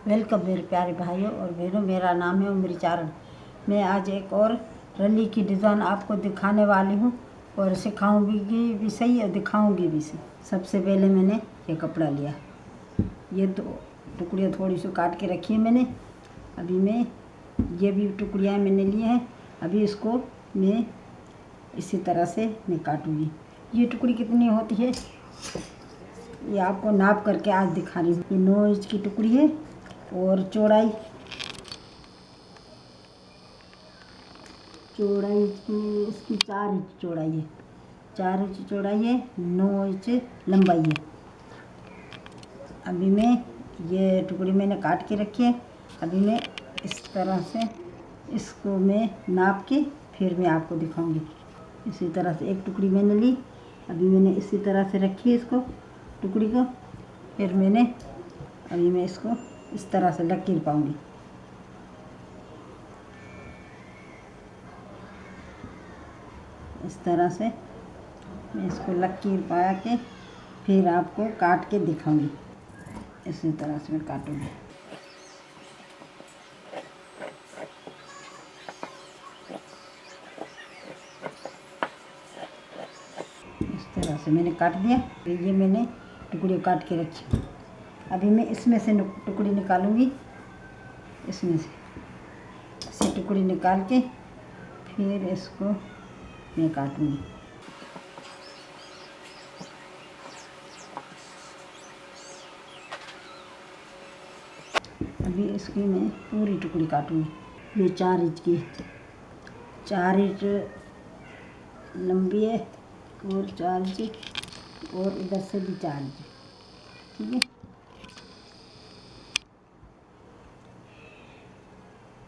Welcome मेरे प्यारे भाइयों और बहनों। मेरा नाम है उमरी चारण। मैं आज एक और रली की डिज़ाइन आपको दिखाने वाली हूँ और सिखाऊंगी भी सही और दिखाऊंगी भी सही। सबसे पहले मैंने ये कपड़ा लिया, ये दो टुकड़ियाँ थोड़ी सी काट के रखी है मैंने। अभी मैं ये भी टुकड़ियाँ मैंने ली हैं। अभी इसको मैं इसी तरह से मैं काटूँगी। ये टुकड़ी कितनी होती है ये आपको नाप करके आज दिखा रही हूँ। ये 9 इंच की टुकड़ी है और चौड़ाई की इसकी 4 इंच चौड़ाई है। 4 इंच चौड़ाई है, 9 इंच लंबाई है। अभी मैं ये टुकड़ी मैंने काट के रखी है। अभी मैं इस तरह से इसको मैं नाप के फिर मैं आपको दिखाऊंगी। इसी तरह से एक टुकड़ी मैंने ली। अभी मैंने इसी तरह से रखी है इसको टुकड़ी को। फिर अभी मैं इसको इस तरह से लकीर पाऊंगी। इस तरह से मैं इसको लकीर पा के फिर आपको काट के दिखाऊंगी। इसी तरह से मैं काटूंगी। इस तरह से मैंने काट दिया। ये मैंने टुकड़ी काट के रखी। अभी मैं इसमें से टुकड़ी निकालूंगी। इसमें से टुकड़ी निकाल के फिर इसको मैं काटूंगी। अभी इसकी मैं पूरी टुकड़ी काटूंगी। ये 4 इंच की, 4 इंच लंबी है और 4 इंच और इधर से भी 4 इंच। ठीक है,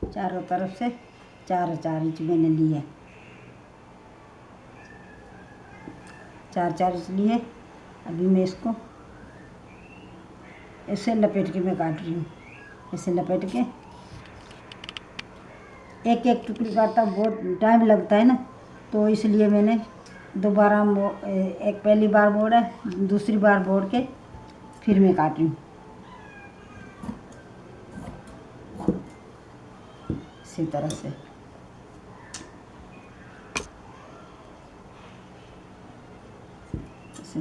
चारों तरफ से 4-4 इंच मैंने ली है। 4-4 इंच लिए। अभी मैं इसको ऐसे लपेट के मैं काट रही हूँ। ऐसे लपेट के एक एक टुकड़ी काटता बहुत टाइम लगता है ना, तो इसलिए मैंने दोबारा एक पहली बार मोड़ा, दूसरी बार मोड़ के फिर मैं काट रही हूँ। इसी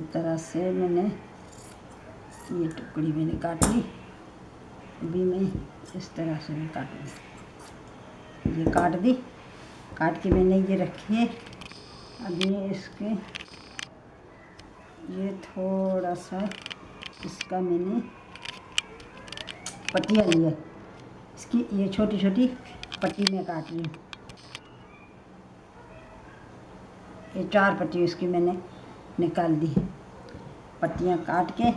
तरह से मैंने ये टुकड़ी मैंने काट ली। अभी मैं इस तरह से मैं काटूँगी। ये काट दी, काट के मैंने ये रखी है। अभी इसके ये थोड़ा सा इसका मैंने पट्टियाँ ली है। इसकी ये छोटी छोटी पट्टी में काट रही हूँ। ये 4 पट्टी इसकी मैंने निकाल दी। पट्टियाँ काट के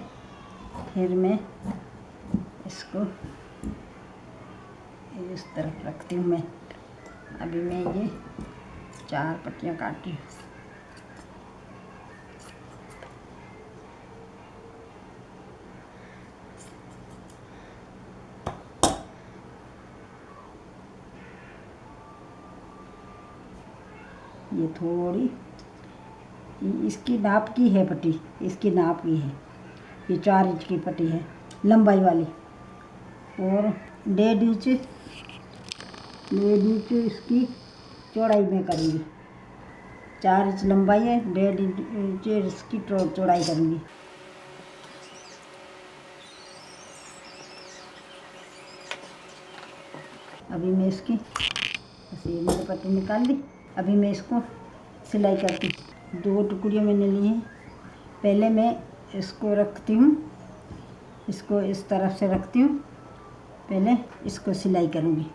फिर मैं इसको इस तरफ रखती हूँ मैं। अभी मैं ये 4 पट्टियाँ काटी हूँ। ये थोड़ी इसकी नाप की है पट्टी, इसकी नाप की है। ये 4 इंच की पट्टी है लंबाई वाली और 1.5 इंच इसकी चौड़ाई में करूँगी। 4 इंच लंबाई है, 1.5 इंच इसकी चौड़ाई करूँगी। अभी मैं इसकी ऐसे मैंने पट्टी निकाल दी। अभी मैं इसको सिलाई करती। 2 टुकड़ियाँ मैंने ली हैं। पहले मैं इसको रखती हूँ, इसको इस तरफ से रखती हूँ। पहले इसको सिलाई करूँगी।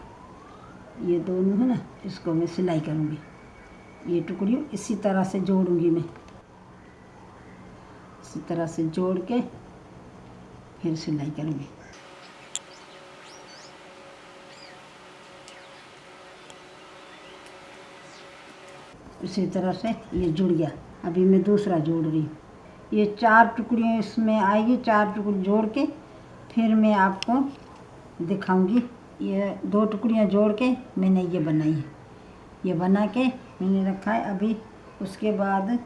ये दोनों है ना, इसको मैं सिलाई करूँगी। ये टुकड़ियों इसी तरह से जोड़ूँगी मैं। इसी तरह से जोड़ के फिर सिलाई करूँगी। इसी तरह से ये जुड़ गया। अभी मैं दूसरा जोड़ रही हूँ। ये 4 टुकड़ियाँ इसमें आएगी। 4 टुकड़ी जोड़ के फिर मैं आपको दिखाऊंगी। ये 2 टुकड़ियाँ जोड़ के मैंने ये बनाई है। ये बना के मैंने रखा है। अभी उसके बाद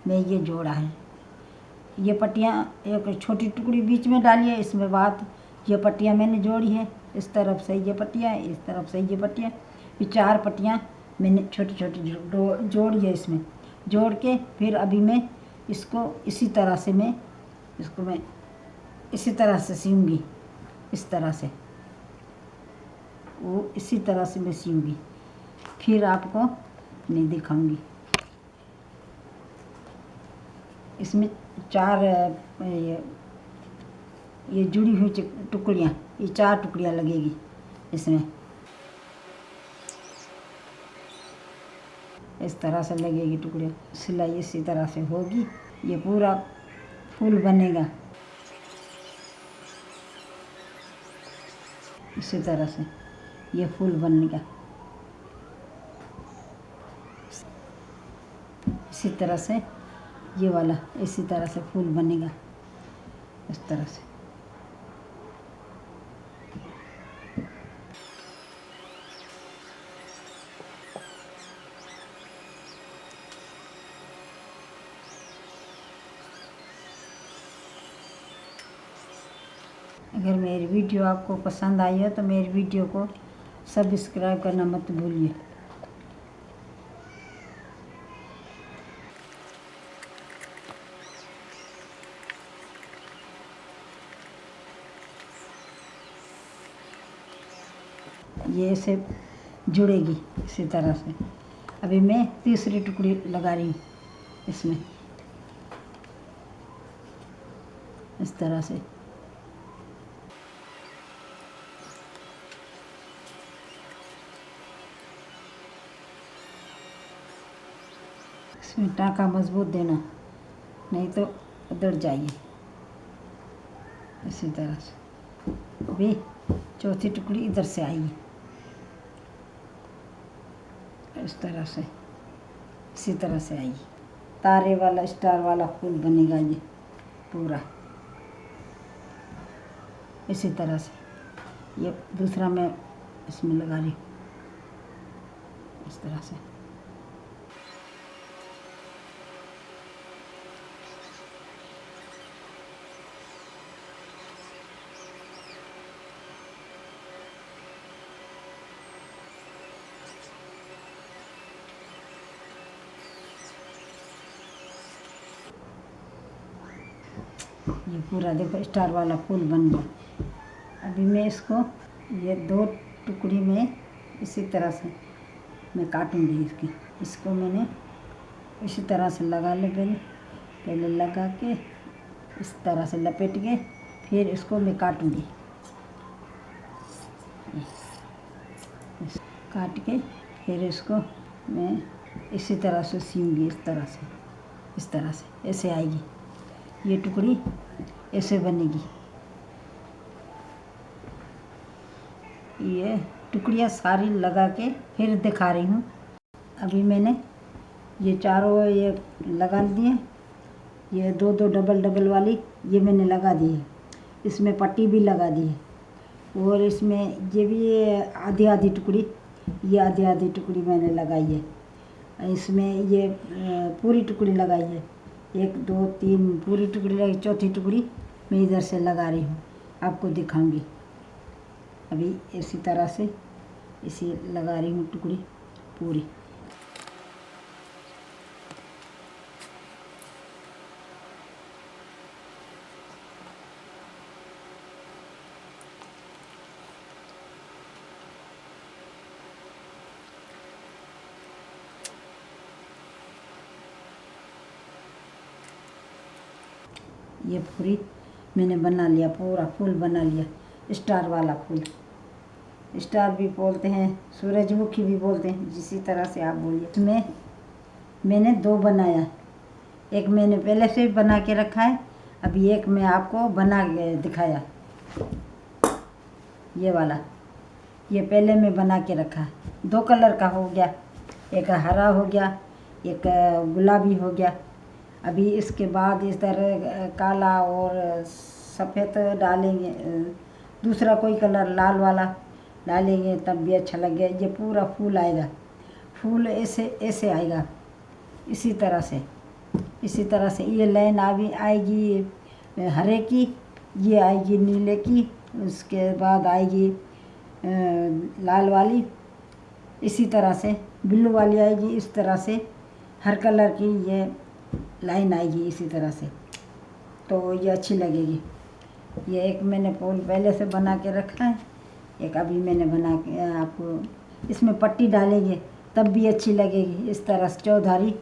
मैं ये जोड़ा है। ये पट्टियाँ एक छोटी टुकड़ी बीच में डाली है, इसमें बाद ये पट्टियाँ मैंने जोड़ी है, इस तरफ से ये पट्टियाँ, इस तरफ से ये पट्टियाँ, ये 4 पट्टियाँ मैंने छोटी छोटी जोड़ी है। इसमें जोड़ के फिर अभी मैं इसको इसी तरह से मैं इसी तरह से सीऊँगी, इस तरह से वो इसी तरह से मैं सीऊँगी, फिर आपको नहीं दिखाऊंगी। इसमें 4 ये जुड़ी हुई टुकड़ियाँ, ये 4 टुकड़ियाँ लगेगी इसमें, इस तरह से लगेगी टुकड़ियाँ। सिलाई इसी तरह से होगी, ये पूरा फूल बनेगा इसी तरह से, ये फूल बनेगा इसी तरह से, ये वाला इसी तरह से फूल बनेगा इस तरह से। अगर मेरी वीडियो आपको पसंद आई हो तो मेरी वीडियो को सब्सक्राइब करना मत भूलिए। ये ऐसे जुड़ेगी इसी तरह से। अभी मैं तीसरी टुकड़ी लगा रही हूँ इसमें, इस तरह से। इसमें टाँका मजबूत देना, नहीं तो उधर जाइए इसी तरह से। अभी चौथी टुकड़ी इधर से आई, इस तरह से, इसी तरह से आई। तारे वाला स्टार वाला फूल बनेगा ये पूरा इसी तरह से। ये दूसरा मैं इसमें लगा रही हूँ इस तरह से। ये पूरा देखो स्टार वाला फूल बन गया। अभी मैं इसको ये 2 टुकड़ी में इसी तरह से मैं काटूंगी इसको मैंने इसी तरह से लगा पहले लगा के इस तरह से लपेट के फिर इसको मैं काटूंगी, काट के फिर इसको मैं इसी तरह से सीऊंगी, इस तरह से ऐसे आएगी ये टुकड़ी, ऐसे बनेगी। ये टुकड़ियाँ सारी लगा के फिर दिखा रही हूँ। अभी मैंने ये चारों ये लगा दिए, ये 2-2 डबल वाली ये मैंने लगा दी है। इसमें पट्टी भी लगा दी है और इसमें ये भी आधी टुकड़ी, ये आधी टुकड़ी मैंने लगाई है। इसमें ये पूरी टुकड़ी लगाई है, 1 2 3 पूरी टुकड़ी लगी, चौथी टुकड़ी मैं इधर से लगा रही हूँ, आपको दिखाऊंगी। अभी इसी तरह से इसी लगा रही हूँ टुकड़ी पूरी। ये पूरी मैंने बना लिया, पूरा फूल बना लिया, स्टार वाला फूल। स्टार भी बोलते हैं, सूरजमुखी भी बोलते हैं, जिसी तरह से आप बोलिए। इसमें मैंने 2 बनाया, एक मैंने पहले से बना के रखा है, अभी एक मैं आपको बना के दिखाया। ये वाला ये पहले मैं बना के रखा है, 2 कलर का हो गया, एक हरा हो गया, एक गुलाबी हो गया। अभी इसके बाद इस तरह काला और सफ़ेद डालेंगे, दूसरा कोई कलर लाल वाला डालेंगे तब भी अच्छा लगेगा। ये पूरा फूल आएगा, फूल ऐसे आएगा इसी तरह से ये लाइन आएगी हरे की, ये आएगी नीले की उसके बाद आएगी लाल वाली, इसी तरह से ब्लू वाली आएगी, इस तरह से हर कलर की ये लाइन आएगी इसी तरह से, तो ये अच्छी लगेगी। ये एक मैंने फूल पहले से बना के रखा है, एक अभी मैंने बना के आपको, इसमें पट्टी डालेंगे तब भी अच्छी लगेगी। इस तरह से चौधारी,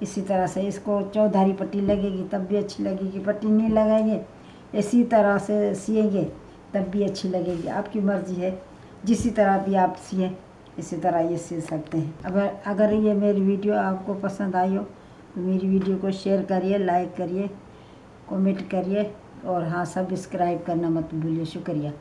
इसी तरह से इसको चौधारी पट्टी लगेगी तब भी अच्छी लगेगी। पट्टी नहीं लगाएंगे, इसी तरह से सिएंगे तब भी अच्छी लगेगी। आपकी मर्ज़ी है, जिसी तरह भी आप सिए इसी तरह ये सिल सकते हैं। अगर ये मेरी वीडियो आपको पसंद आई हो तो मेरी वीडियो को शेयर करिए, लाइक करिए, कमेंट करिए और हाँ, सब्सक्राइब करना मत भूलिए। शुक्रिया।